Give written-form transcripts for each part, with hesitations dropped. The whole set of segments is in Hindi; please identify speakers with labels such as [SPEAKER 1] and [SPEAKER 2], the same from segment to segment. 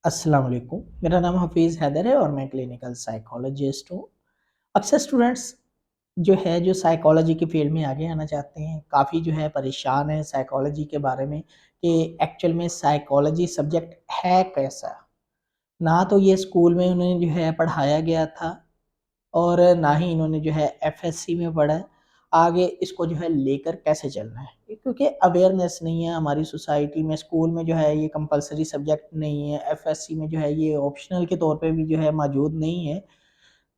[SPEAKER 1] अस्सलाम वालेकुम। मेरा नाम हफ़ीज़ हैदर है और मैं क्लिनिकल साइकोलॉजिस्ट हूँ। अक्सर स्टूडेंट्स जो साइकोलॉजी की फ़ील्ड में आगे आना चाहते हैं, काफ़ी जो है परेशान हैं साइकोलॉजी के बारे में कि एक्चुअल में साइकोलॉजी सब्जेक्ट है कैसा? ना तो ये स्कूल में उन्हें जो है पढ़ाया गया था और ना ही इन्होंने जो है एफएससी में पढ़ा है। आगे इसको जो है लेकर कैसे चलना है? क्योंकि अवेयरनेस नहीं है हमारी सोसाइटी में, स्कूल में जो है ये कंपल्सरी सब्जेक्ट नहीं है, एफएससी में जो है ये ऑप्शनल के तौर पे भी जो है मौजूद नहीं है।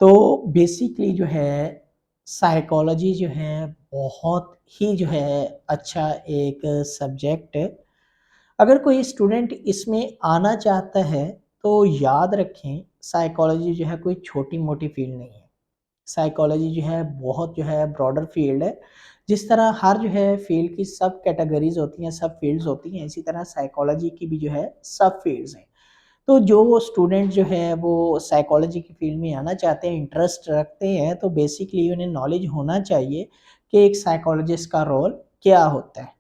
[SPEAKER 1] तो बेसिकली जो है साइकोलॉजी जो है बहुत ही जो है अच्छा एक सब्जेक्ट है। अगर कोई स्टूडेंट इसमें आना चाहता है तो याद रखें साइकोलॉजी जो है कोई छोटी-मोटी फ़ील्ड नहीं है। साइकोलॉजी जो है बहुत जो है ब्रॉडर फील्ड है। जिस तरह हर जो है फील्ड की सब कैटेगरीज़ होती हैं, सब फील्ड्स होती हैं, इसी तरह साइकोलॉजी की भी जो है सब फील्ड्स हैं। तो जो स्टूडेंट जो है वो साइकोलॉजी की फील्ड में आना चाहते हैं, इंटरेस्ट रखते हैं, तो बेसिकली उन्हें नॉलेज होना चाहिए कि एक साइकोलॉजिस्ट का रोल क्या होता है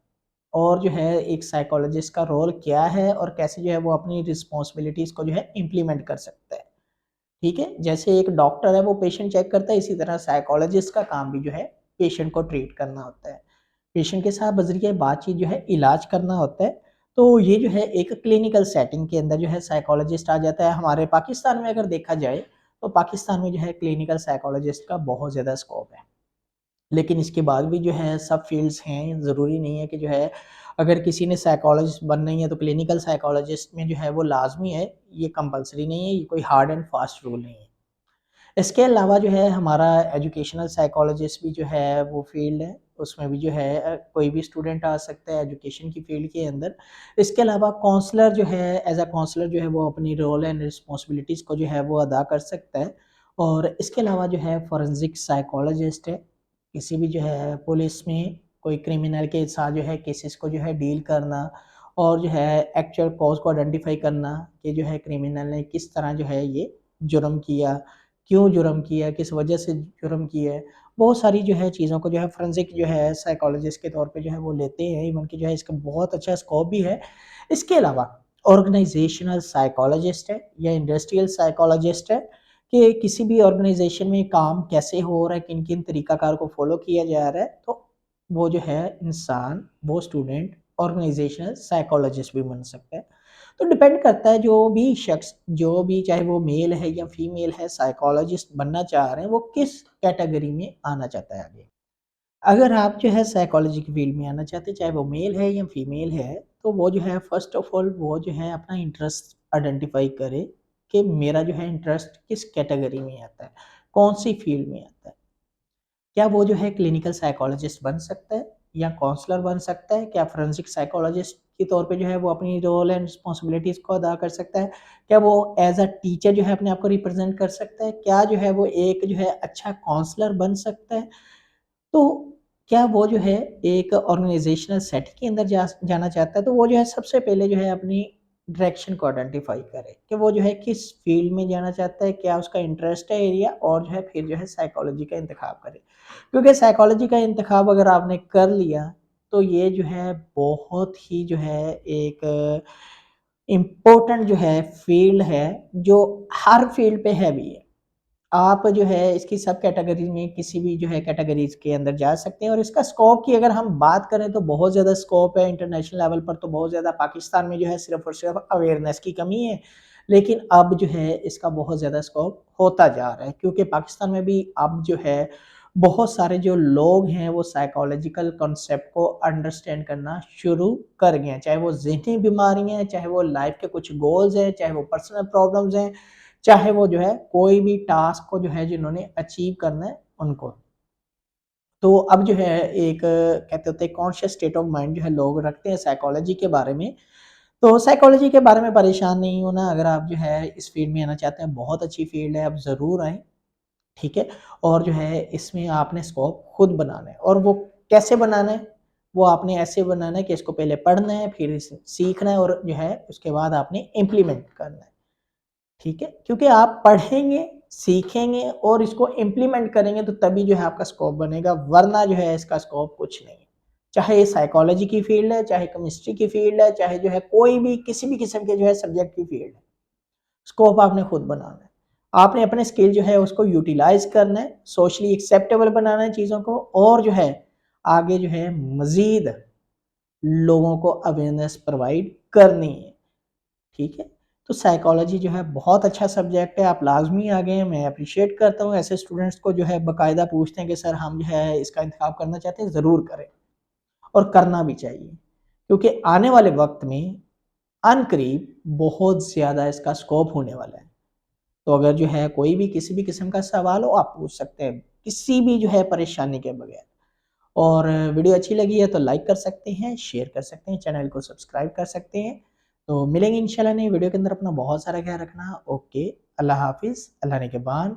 [SPEAKER 1] और जो है एक साइकोलॉजिस्ट का रोल क्या है और कैसे जो है वो अपनी रिस्पॉन्सिबिलिटीज़ को जो है इम्प्लीमेंट कर सकता है। ठीक है? जैसे एक डॉक्टर है वो पेशेंट चेक करता है, इसी तरह साइकोलॉजिस्ट का काम भी जो है पेशेंट को ट्रीट करना होता है। पेशेंट के साथ बज़रिए बातचीत जो है इलाज करना होता है। तो ये जो है एक क्लिनिकल सेटिंग के अंदर जो है साइकोलॉजिस्ट आ जाता है। हमारे पाकिस्तान में अगर देखा जाए, तो पाकिस्तान में जो है क्लिनिकल साइकोलॉजिस्ट का बहुत ज़्यादा स्कोप है। लेकिन इसके बाद भी जो है सब फ़ील्ड्स हैं, ज़रूरी नहीं है कि जो है अगर किसी ने साइकोलॉजिस्ट बनना ही है तो क्लिनिकल साइकोलॉजिस्ट में जो है वो लाज़मी है, ये कंपल्सरी नहीं है, ये कोई हार्ड एंड फास्ट रूल नहीं है। इसके अलावा जो है हमारा एजुकेशनल साइकोलॉजिस्ट भी जो है वो फ़ील्ड है, उसमें भी जो है कोई भी स्टूडेंट आ सकता है एजुकेशन की फ़ील्ड के अंदर। इसके अलावा काउंसलर जो है एज़ अ काउंसलर जो है वो अपनी रोल एंड रिस्पॉन्सिबिलिटीज़ को जो है वो अदा कर सकता है। और इसके अलावा जो है फॉरेंसिक साइकोलॉजिस्ट है, किसी भी जो है पुलिस में कोई क्रिमिनल के साथ जो है केसेस को जो है डील करना और जो है एक्चुअल कॉज़ को आइडेंटिफ़ाई करना कि जो है क्रिमिनल ने किस तरह जो है ये जुर्म किया, क्यों जुर्म किया, किस वजह से जुर्म किया है। बहुत सारी जो है चीज़ों को जो है फोरेंसिक जो है साइकोलॉजिस्ट के तौर पे जो है वो लेते हैं, इवन कि जो है इसका बहुत अच्छा स्कोप भी है। इसके अलावा ऑर्गेनाइज़ेशनल साइकोलॉजिस्ट है या इंडस्ट्रियल साइकोलॉजिस्ट है कि किसी भी ऑर्गेनाइज़ेशन में काम कैसे हो रहा है, किन-किन तरीक़ाकार को फ़ॉलो किया जा रहा है, तो वो जो है इंसान, वो स्टूडेंट ऑर्गेनाइज़ेशनल साइकोलॉजिस्ट भी बन सकता है। तो डिपेंड करता है जो भी शख्स, जो भी चाहे वो मेल है या फीमेल है साइकोलॉजिस्ट बनना चाह रहे हैं, वो किस कैटेगरी में आना चाहता है आगे। अगर आप जो है साइकोलॉजी की फ़ील्ड में आना चाहते हैं, चाहे वो मेल है या फीमेल है, तो वो जो है फ़र्स्ट ऑफ ऑल वो जो है अपना इंटरेस्ट आइडेंटिफ़ाई करे कि मेरा जो है इंटरेस्ट किस कैटेगरी में आता है, कौन-सी फ़ील्ड में आता है। क्या वो जो है क्लिनिकल साइकोलॉजिस्ट बन सकता है या काउंसलर बन सकता है? क्या फोरेंसिक साइकोलॉजिस्ट के तौर पे जो है वो अपनी रोल एंड रिस्पॉन्सिबिलिटीज़ को अदा कर सकता है? क्या वो एज़ अ टीचर जो है अपने आप को रिप्रेज़ेंट कर सकता है? क्या जो है वो एक जो है अच्छा काउंसलर बन सकता है? तो क्या वो जो है एक ऑर्गेनाइज़ेशनल सेट के अंदर जाना चाहता है, तो वो जो है सबसे पहले जो है अपनी डायरेक्शन को आइडेंटिफ़ाई करे कि वो जो है किस फ़ील्ड में जाना चाहता है, क्या उसका इंटरेस्ट है एरिया और जो है फिर जो है साइकोलॉजी का इंतख़ाब करे। क्योंकि साइकोलॉजी का इंतख़ाब अगर आपने कर लिया, तो ये जो है बहुत ही जो है एक इम्पोर्टेंट जो है फ़ील्ड है, जो हर फ़ील्ड पे हैवी है। आप जो है इसकी सब कैटेगरी में किसी भी जो है कैटेगरीज़ के अंदर जा सकते हैं और इसका स्कोप की अगर हम बात करें तो बहुत ज़्यादा स्कोप है इंटरनेशनल लेवल पर, तो बहुत ज़्यादा पाकिस्तान में जो है सिर्फ़ और सिर्फ़ अवेयरनेस की कमी है। लेकिन अब जो है इसका बहुत ज़्यादा स्कोप होता जा रहा है क्योंकि पाकिस्तान में भी अब जो है बहुत सारे जो लोग हैं वो साइकोलॉजिकल कॉन्सेप्ट को अंडरस्टैंड करना शुरू कर गए हैं। चाहे वो ज़हनी बीमारियाँ हैं, चाहे वो लाइफ़ के कुछ गोल्स हैं, चाहे वो पर्सनल प्रॉब्लम्स हैं, चाहे वो जो है कोई भी टास्क को जो है जिन्होंने अचीव करना है उनको। तो अब जो है एक कहते होते हैं कॉन्शियस स्टेट ऑफ माइंड जो है लोग रखते हैं साइकोलॉजी के बारे में। तो साइकोलॉजी के बारे में परेशान नहीं होना, अगर आप जो है इस फ़ील्ड में आना चाहते हैं, बहुत अच्छी फ़ील्ड है, आप ज़रूर आएँ, ठीक है? और जो है इसमें आपने स्कोप खुद बनाना है और वो कैसे बनाना है? वो आपने ऐसे बनाना है कि इसको पहले पढ़ना है, फिर इसे सीखना है और जो है उसके बाद आपने इम्प्लीमेंट करना है। ठीक है? क्योंकि आप पढ़ेंगे, सीखेंगे और इसको इम्प्लीमेंट करेंगे तो तभी जो है आपका स्कोप बनेगा, वरना जो है इसका स्कोप कुछ नहीं है। चाहे ये साइकोलॉजी की फ़ील्ड है, चाहे केमिस्ट्री की फ़ील्ड है, चाहे जो है कोई भी किसी भी किस्म के जो है सब्जेक्ट की फ़ील्ड है। स्कोप आपने खुद बनाना है। आपने अपने स्किल जो है उसको यूटिलाइज़ करना है, सोशली एक्सेप्टेबल बनाना है चीज़ों को, और जो है आगे जो है मज़ीद लोगों को अवेयरनेस प्रोवाइड करनी है। ठीक है? तो साइकोलॉजी जो है बहुत अच्छा सब्जेक्ट है, आप लाज़मी आ गए हैं, मैं एप्रिशिएट करता हूँ ऐसे स्टूडेंट्स को जो है बाकायदा पूछते हैं कि सर हम जो है इसका इंतखाब करना चाहते हैं, ज़रूर करें और करना भी चाहिए। क्योंकि आने वाले वक़्त में अनकरीब बहुत ज़्यादा इसका स्कोप होने वाला है। तो अगर जो है कोई भी किसी भी किस्म का सवाल हो आप पूछ सकते हैं, किसी भी जो है परेशानी के बगैर। और वीडियो अच्छी लगी है तो लाइक कर सकते हैं, शेयर कर सकते हैं, चैनल को सब्सक्राइब कर सकते हैं। तो मिलेंगे इंशाल्लाह नई वीडियो के अंदर, अपना बहुत सारा ख्याल रखना। ओके, अल्लाह हाफ़िज़, अल्लाह ने के बाद।